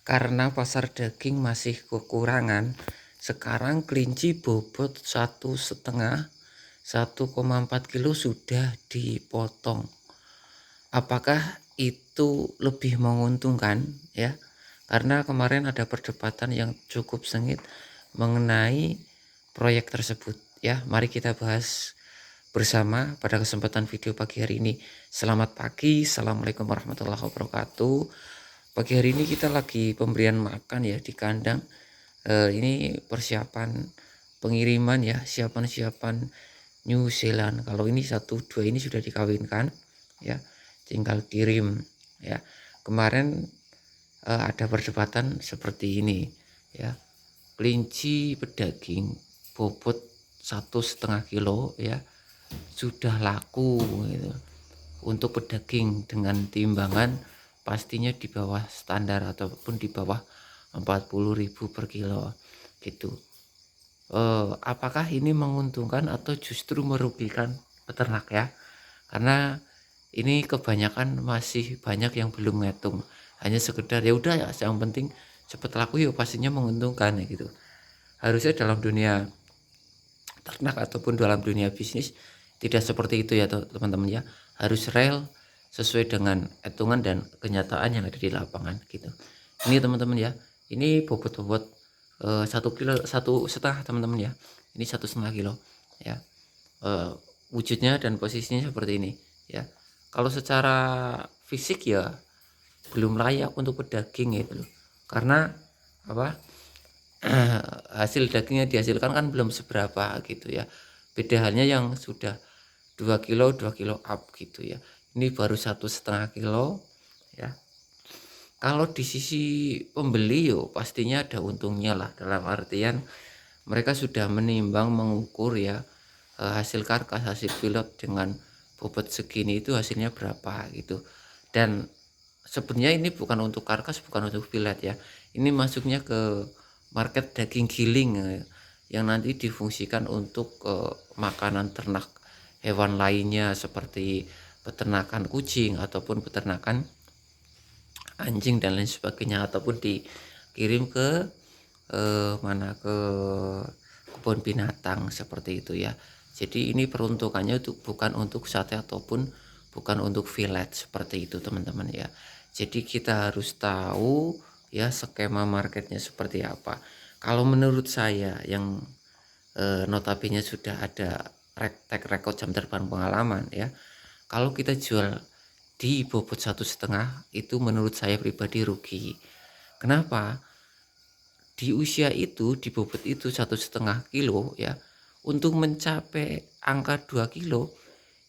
Karena pasar daging masih kekurangan, sekarang kelinci bobot 1,4 kilo sudah dipotong. Apakah itu lebih menguntungkan ya? Karena kemarin ada perdebatan yang cukup sengit mengenai proyek tersebut ya. Mari kita bahas bersama pada kesempatan video pagi hari ini. Selamat pagi, assalamualaikum warahmatullahi wabarakatuh. Pagi hari ini kita lagi pemberian makan ya di kandang. Ini persiapan pengiriman ya, siapan New Zealand. Kalau ini 1-2 ini sudah dikawinkan ya, tinggal kirim ya. Kemarin ada perdebatan seperti ini ya, kelinci pedaging bobot 1,5 kilo ya sudah laku gitu. Untuk pedaging dengan timbangan pastinya di bawah standar ataupun di bawah 40.000 per kilo gitu. Apakah ini menguntungkan atau justru merugikan peternak ya? Karena ini kebanyakan masih banyak yang belum ngitung, hanya sekedar ya udah ya yang penting cepat laku ya, pastinya menguntungkan ya gitu. Harusnya dalam dunia ternak ataupun dalam dunia bisnis tidak seperti itu ya teman-teman ya, harus real sesuai dengan hitungan dan kenyataan yang ada di lapangan gitu. Ini teman-teman ya, ini bobot 1,5 kilo teman-teman ya, ini 1,5 kilo ya. Wujudnya dan posisinya seperti ini ya. Kalau secara fisik ya belum layak untuk pedaging gitu loh, karena apa, hasil daging yang dihasilkan kan belum seberapa gitu ya. Beda halnya yang sudah 2 kilo up gitu ya, ini baru 1,5 kilo ya. Kalau di sisi pembeli yo pastinya ada untungnya lah, dalam artian mereka sudah menimbang mengukur ya, hasil karkas, hasil pilot dengan bobot segini itu hasilnya berapa gitu. Dan sebenarnya ini bukan untuk karkas, bukan untuk pilot ya, ini masuknya ke market daging giling yang nanti difungsikan untuk makanan ternak hewan lainnya seperti peternakan kucing ataupun peternakan anjing dan lain sebagainya, ataupun dikirim ke ke kebun binatang seperti itu ya. Jadi ini peruntukannya itu bukan untuk sate ataupun bukan untuk fillet seperti itu teman-teman ya. Jadi kita harus tahu ya skema marketnya seperti apa. Kalau menurut saya yang notabene sudah ada track record jam terbang pengalaman ya, kalau kita jual di bobot 1,5 itu menurut saya pribadi rugi. Kenapa? Di usia itu, di bobot itu 1,5 kilo ya, untuk mencapai angka 2 kilo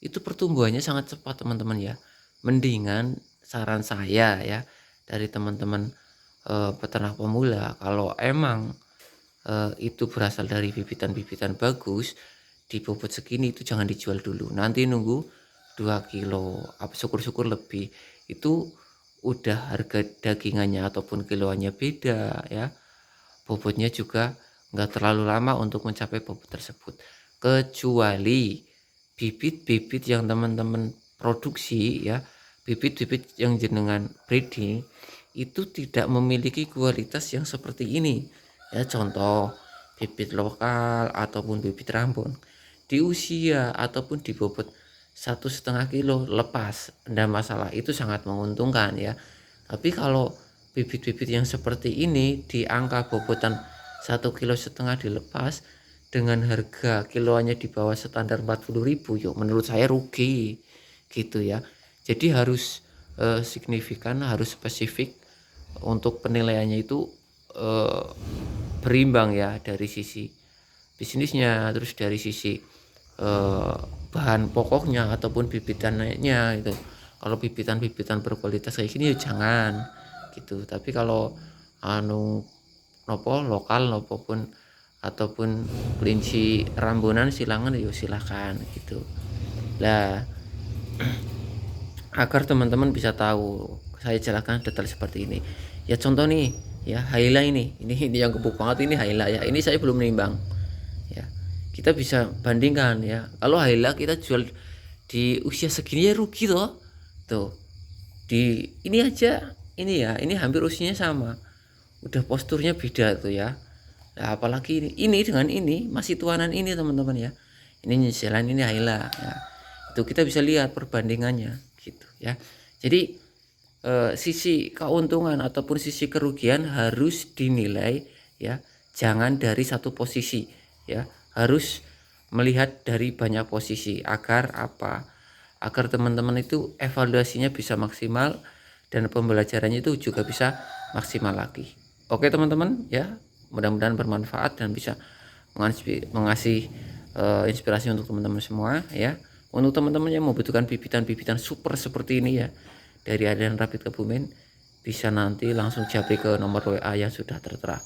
itu pertumbuhannya sangat cepat teman-teman ya. Mendingan saran saya ya, dari teman-teman peternak pemula, kalau emang itu berasal dari bibitan-bibitan bagus, di bobot segini itu jangan dijual dulu, nanti nunggu 2 kilo, syukur-syukur lebih, itu udah harga dagingannya ataupun kiloannya beda ya, bobotnya juga nggak terlalu lama untuk mencapai bobot tersebut. Kecuali bibit-bibit yang teman-teman produksi ya, bibit-bibit yang jenengan breeding itu tidak memiliki kualitas yang seperti ini ya. Contoh bibit lokal ataupun bibit Rambon di usia ataupun di bobot 1,5 kilo lepas, enggak masalah, itu sangat menguntungkan ya. Tapi kalau bibit-bibit yang seperti ini di angka bobotan 1,5 kilo dilepas dengan harga kiloannya di bawah standar 40.000, yuk menurut saya rugi gitu ya. Jadi harus signifikan, harus spesifik untuk penilaiannya itu berimbang ya, dari sisi bisnisnya, terus dari sisi bahan pokoknya ataupun bibitannya itu. Kalau bibitan-bibitan berkualitas kayak gini ya jangan gitu. Tapi kalau lokal ataupun kelinci rambunan silangan ya silakan gitu lah. Agar teman-teman bisa tahu, saya jelaskan detail seperti ini ya. Contoh nih ya, Haila ini yang gebuk banget, ini Haila ya, ini saya belum menimbang ya. Kita bisa bandingkan ya, kalau Haila kita jual di usia segini ya rugi tuh di ini aja, ini ya, ini hampir usianya sama, udah posturnya beda tuh ya. Nah, apalagi ini dengan ini masih tuanan ini teman-teman ya. Ini New Zealand, ini Ayla ya. Itu kita bisa lihat perbandingannya gitu ya. Jadi sisi keuntungan ataupun sisi kerugian harus dinilai ya. Jangan dari satu posisi ya. Harus melihat dari banyak posisi agar apa? Agar teman-teman itu evaluasinya bisa maksimal dan pembelajarannya itu juga bisa maksimal lagi. Oke teman-teman ya, mudah-mudahan bermanfaat dan bisa mengasih inspirasi untuk teman-teman semua ya. Untuk teman-teman yang membutuhkan bibitan-bibitan super seperti ini ya dari Alian Rapid Kebumen, bisa nanti langsung japri ke nomor WA yang sudah tertera.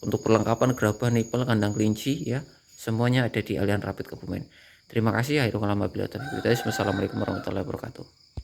Untuk perlengkapan gerabah, nipel, kandang kelinci ya, semuanya ada di Alian Rapid Kebumen. Terima kasih. Assalamualaikum warahmatullahi wabarakatuh.